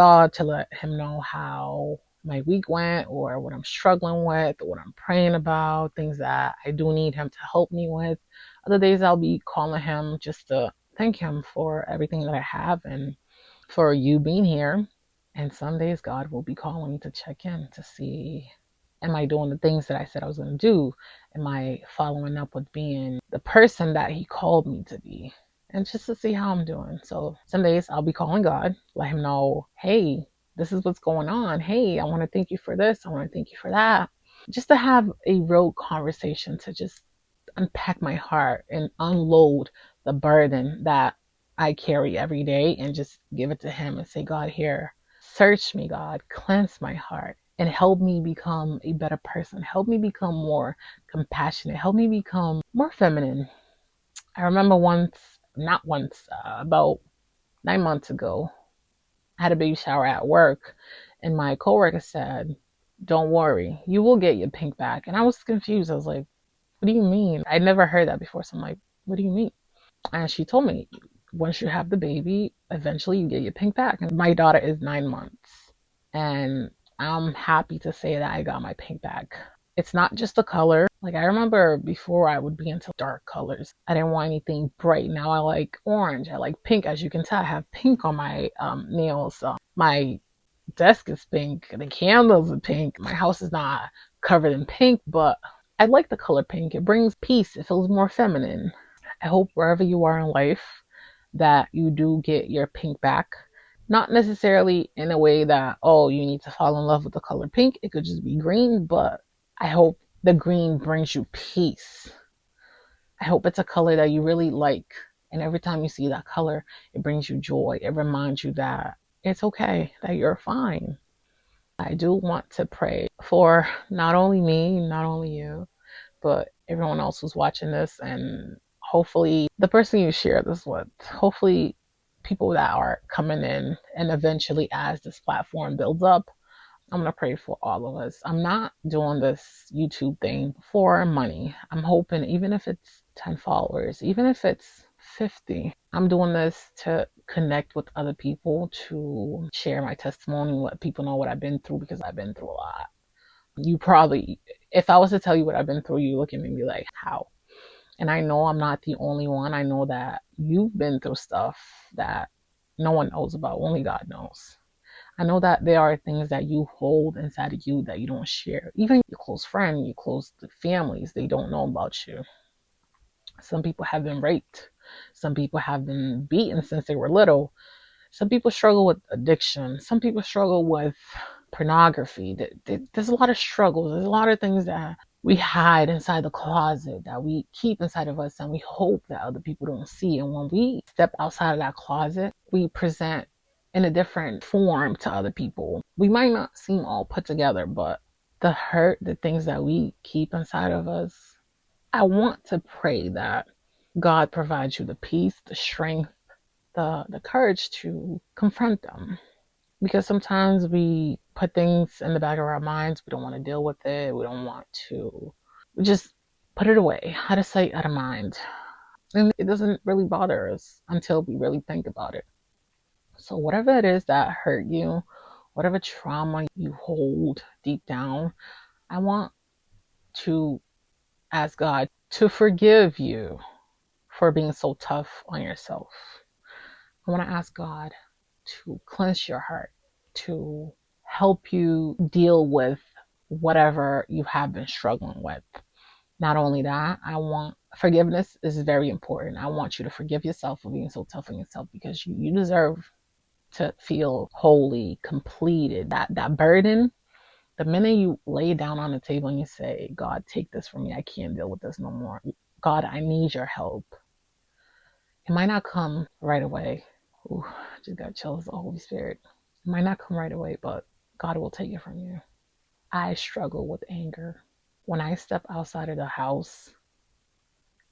God to let him know how my week went or what I'm struggling with or what I'm praying about, things that I do need him to help me with. Other days I'll be calling him just to thank him for everything that I have and for you being here. And some days God will be calling to check in to see, am I doing the things that I said I was going to do? Am I following up with being the person that he called me to be? And just to see how I'm doing. So some days I'll be calling God, let him know, hey, this is what's going on. Hey, I want to thank you for this. I want to thank you for that. Just to have a real conversation, to just unpack my heart and unload the burden that I carry every day and just give it to him and say, God, here, search me, God, cleanse my heart and help me become a better person. Help me become more compassionate. Help me become more feminine. I remember about 9 months ago, I had a baby shower at work, and my coworker said, don't worry, you will get your pink back. And I was confused. I was like, what do you mean? I never heard that before. So I'm like, what do you mean? And she told me, once you have the baby, eventually you get your pink back. And my daughter is 9 months. And I'm happy to say that I got my pink back. It's not just the color. Like, I remember before I would be into dark colors. I didn't want anything bright. Now I like orange. I like pink. As you can tell, I have pink on my nails. My desk is pink. The candles are pink. My house is not covered in pink, but I like the color pink. It brings peace. It feels more feminine. I hope wherever you are in life that you do get your pink back. Not necessarily in a way that, oh, you need to fall in love with the color pink. It could just be green, but I hope the green brings you peace. I hope it's a color that you really like. And every time you see that color, it brings you joy. It reminds you that it's okay, that you're fine. I do want to pray for not only me, not only you, but everyone else who's watching this, and hopefully the person you share this with, hopefully people that are coming in, and eventually as this platform builds up, I'm going to pray for all of us. I'm not doing this YouTube thing for money. I'm hoping, even if it's 10 followers, even if it's 50, I'm doing this to connect with other people, to share my testimony, let people know what I've been through, because I've been through a lot. You probably, if I was to tell you what I've been through, you look at me and be like, how? And I know I'm not the only one. I know that you've been through stuff that no one knows about, only God knows. I know that there are things that you hold inside of you that you don't share. Even your close friends, your close families, they don't know about you. Some people have been raped. Some people have been beaten since they were little. Some people struggle with addiction. Some people struggle with pornography. There's a lot of struggles. There's a lot of things that we hide inside the closet, that we keep inside of us, and we hope that other people don't see. And when we step outside of that closet, we present in a different form to other people. We might not seem all put together, but the hurt, the things that we keep inside of us, I want to pray that God provides you the peace, the strength, the courage to confront them. Because sometimes we put things in the back of our minds. We don't want to deal with it. We don't want to. We just put it away. Out of sight, out of mind. And it doesn't really bother us until we really think about it. So whatever it is that hurt you, whatever trauma you hold deep down, I want to ask God to forgive you for being so tough on yourself. I want to ask God to cleanse your heart, to help you deal with whatever you have been struggling with. Not only that, I want forgiveness is very important. I want you to forgive yourself for being so tough on yourself, because you deserve to feel wholly completed. That burden, the minute you lay down on the table and you say, God, take this from me. I can't deal with this no more. God, I need your help. It might not come right away. Ooh, just got chills, the Holy Spirit. It might not come right away, but God will take it from you. I struggle with anger. When I step outside of the house,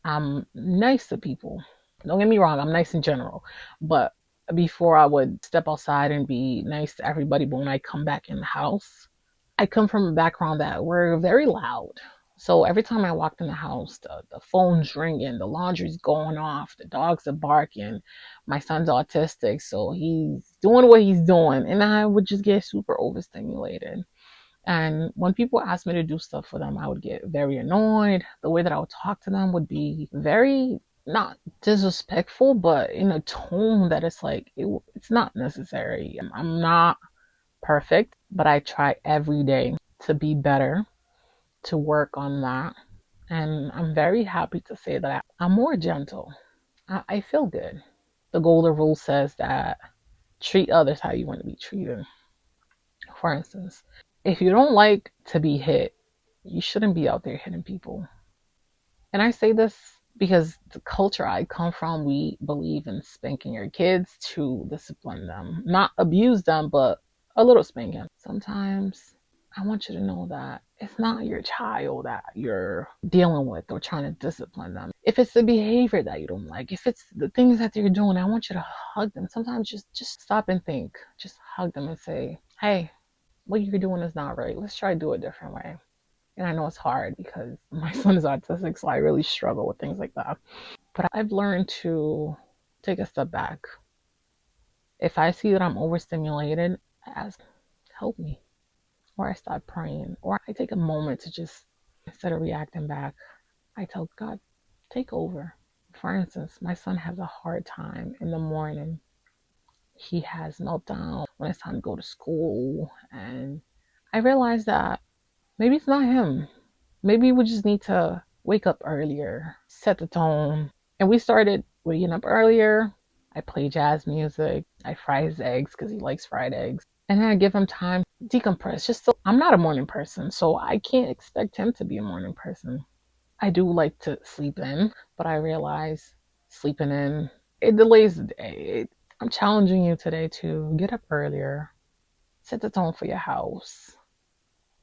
I'm nice to people. Don't get me wrong, I'm nice in general. But before, I would step outside and be nice to everybody. But when I come back in the house, I come from a background that we're very loud. So every time I walked in the house, the phone's ringing, the laundry's going off, the dogs are barking. My son's autistic, so he's doing what he's doing. And I would just get super overstimulated. And when people asked me to do stuff for them, I would get very annoyed. The way that I would talk to them would be very not disrespectful, but in a tone that it's like, it's not necessary. I'm not perfect, but I try every day to be better, to work on that. And I'm very happy to say that I'm more gentle. I feel good. The golden rule says that treat others how you want to be treated. For instance, if you don't like to be hit, you shouldn't be out there hitting people. And I say this because the culture I come from, we believe in spanking your kids to discipline them, not abuse them, but a little spanking. Sometimes I want you to know that it's not your child that you're dealing with or trying to discipline them. If it's the behavior that you don't like, if it's the things that they're doing, I want you to hug them. Sometimes just stop and think. Just hug them and say, hey, what you're doing is not right. Let's try to do it a different way. And I know it's hard because my son is autistic, so I really struggle with things like that. But I've learned to take a step back. If I see that I'm overstimulated, I ask, help me. Or I start praying. Or I take a moment to just, instead of reacting back, I tell God, take over. For instance, my son has a hard time in the morning. He has meltdown when it's time to go to school. And I realized that maybe it's not him. Maybe we just need to wake up earlier, set the tone. And we started waking up earlier. I play jazz music. I fry his eggs because he likes fried eggs. And then I give him time to decompress. Just so I'm not a morning person, so I can't expect him to be a morning person. I do like to sleep in, but I realize sleeping in, it delays the day. I'm challenging you today to get up earlier, set the tone for your house,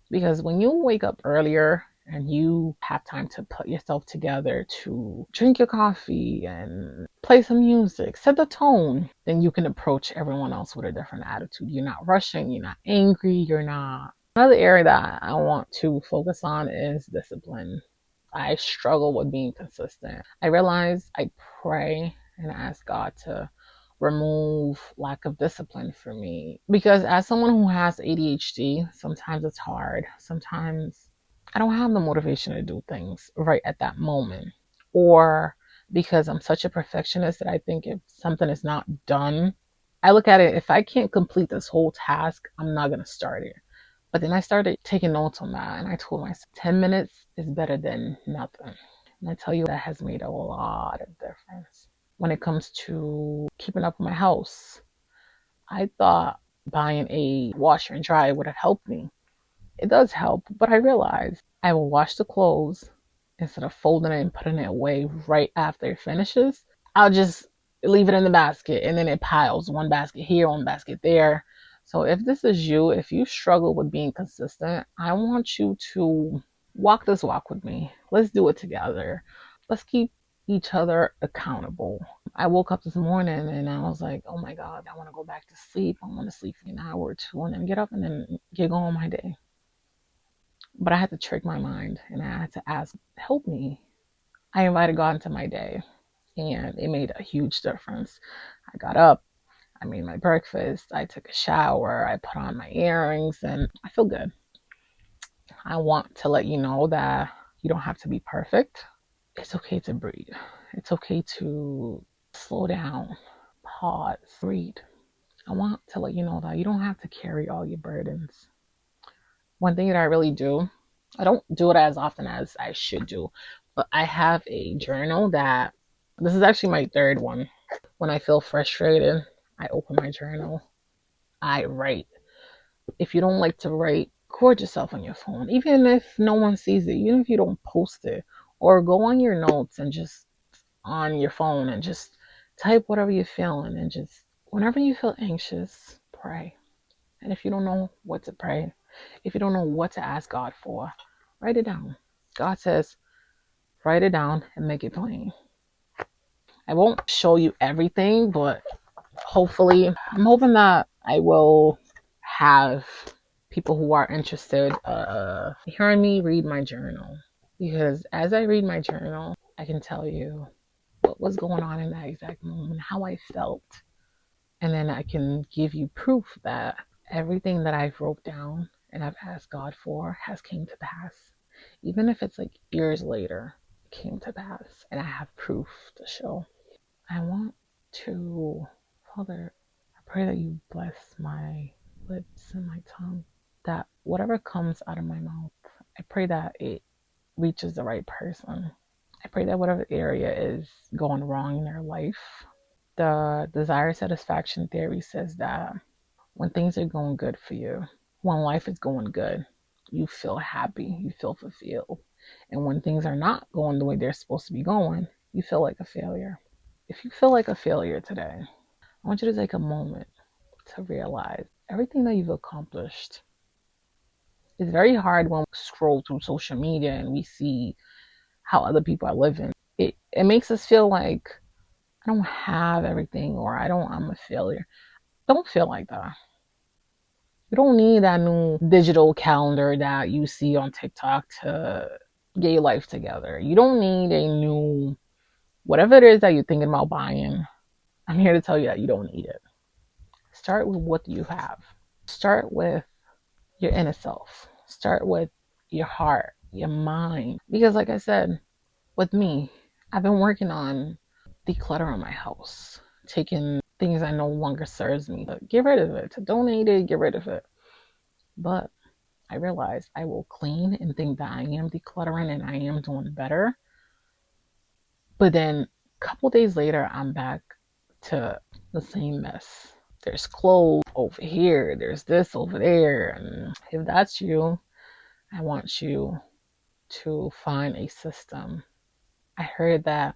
because when you wake up earlier and you have time to put yourself together to drink your coffee and play some music, set the tone, then you can approach everyone else with a different attitude. You're not rushing, you're not angry, you're not. Another area that I want to focus on is discipline. I struggle with being consistent. I realize I pray and ask God to remove lack of discipline for me. Because as someone who has ADHD, sometimes it's hard. Sometimes I don't have the motivation to do things right at that moment. Or because I'm such a perfectionist that I think if something is not done, I look at it, if I can't complete this whole task, I'm not going to start it. But then I started taking notes on that and I told myself 10 minutes is better than nothing. And I tell you, that has made a lot of difference. When it comes to keeping up with my house, I thought buying a washer and dryer would have helped me. It does help, but I realized I will wash the clothes instead of folding it and putting it away right after it finishes. I'll just leave it in the basket and then it piles one basket here, one basket there. So if this is you, if you struggle with being consistent, I want you to walk this walk with me. Let's do it together. Let's keep each other accountable. I woke up this morning and I was like, oh my God, I want to go back to sleep. I want to sleep for an hour or two and then get up and then get going my day. But I had to trick my mind and I had to ask, help me. I invited God into my day and it made a huge difference. I got up, I made my breakfast, I took a shower, I put on my earrings, and I feel good. I want to let you know that you don't have to be perfect. It's okay to breathe. It's okay to slow down, pause, breathe. I want to let you know that you don't have to carry all your burdens. One thing that I really do, I don't do it as often as I should do, but I have a journal that this is actually my third one. When I feel frustrated, I open my journal. I write. If you don't like to write, record yourself on your phone, even if no one sees it, even if you don't post it, or go on your notes and just on your phone and just type whatever you're feeling and just whenever you feel anxious, pray. And if you don't know what to pray, if you don't know what to ask God for, write it down. God says, write it down and make it plain. I won't show you everything, but hopefully, I'm hoping that I will have people who are interested hearing me read my journal. Because as I read my journal, I can tell you what was going on in that exact moment, how I felt. And then I can give you proof that everything that I've wrote down and I've asked God for has came to pass. Even if it's like years later, it came to pass. And I have proof to show. I want to, Father, I pray that you bless my lips and my tongue. That whatever comes out of my mouth, I pray that it reaches the right person. I pray that whatever area is going wrong in their life, the desire satisfaction theory says that when things are going good for you, when life is going good, you feel happy, you feel fulfilled. And when things are not going the way they're supposed to be going, you feel like a failure. If you feel like a failure today, I want you to take a moment to realize everything that you've accomplished. It's very hard when we scroll through social media and we see how other people are living. It makes us feel like I don't have everything or I'm a failure. Don't feel like that. You don't need that new digital calendar that you see on TikTok to get your life together. You don't need a new whatever it is that you're thinking about buying. I'm here to tell you that you don't need it. Start with what you have. Start with your inner self. Start with your heart, your mind. Because like I said, with me, I've been working on decluttering my house, taking things that no longer serves me, to get rid of it, to donate it, get rid of it. But I realized I will clean and think that I am decluttering and I am doing better. But then a couple days later, I'm back to the same mess. There's clothes over here, there's this over there. And if that's you, I want you to find a system. I heard that